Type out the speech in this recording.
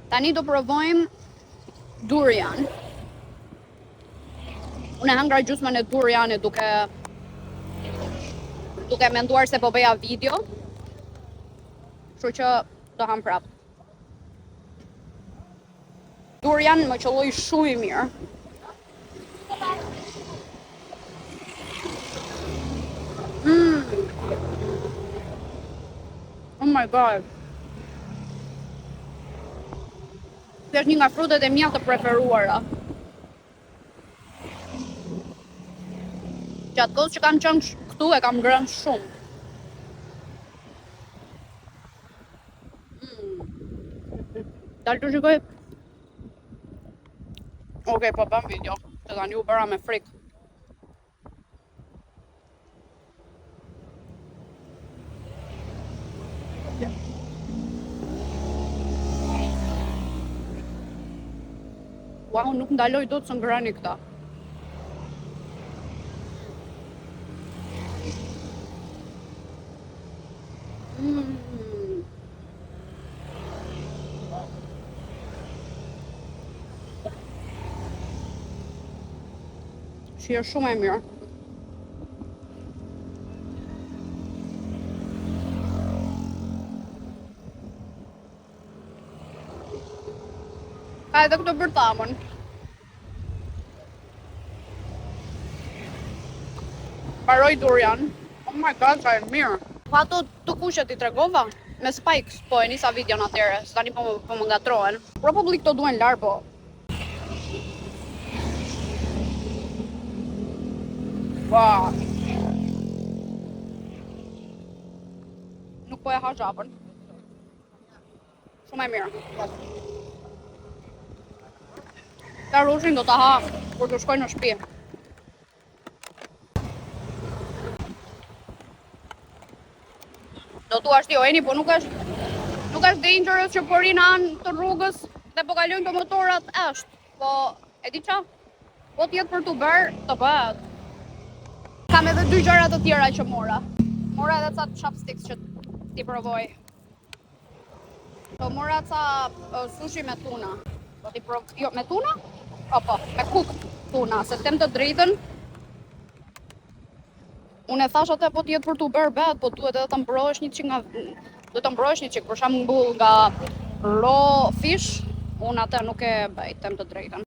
Tani do provojmë durian. Unë e hangra gjysmën e durianit duke menduar se po bëja video. Kështu që do ham prap. Durian më qëlloi shumë i mirë. Oh my god. Kjo është një nga frutet e mia të preferuara. Gjatë kohës që kam qenë këtu e kam ngrënë shumë. Dalë të shikoj. Okej, po bëm video, se tani u bëra me frikë. Wow, nuk ndaloj dot të ngrani këta. Që është shumë e mirë. Ka edhe këtë bërtamën. Paroj durian. Oh my god, ka e mirë. Pa ato të kushet i tregova? Me spikes, po e nisa videon atyre, se tani po më ngatrohen. Probably këto duen larë, po. Wow. Nuk po e ha gjapën. Shumë e mirë. Ta rushin do ta ha kur të shkoj në shtëpi. Do thua ti Eni, po nuk është dangerous që po rinë anë të rrugës dhe po kalojnë të motorat ashtë. Po, e di qa? Po t'jetë për t'u bërë, të bëhet. Kam edhe 2 gjëra të tjera që mora. Mora edhe ca chopsticks që t'i provoj. Po mora ca sushi me tuna. Po t'i provoj, jo, me tuna? Po, me cooked tuna, se them të drejtën. Unë e thash atë po t'jetë për t'u bërë bet, po duhet edhe të mbrohesh një çik nga... Duhet të mbrohesh një çik, për shembull nga raw fish, unë atë nuk e bëj, them të drejtën.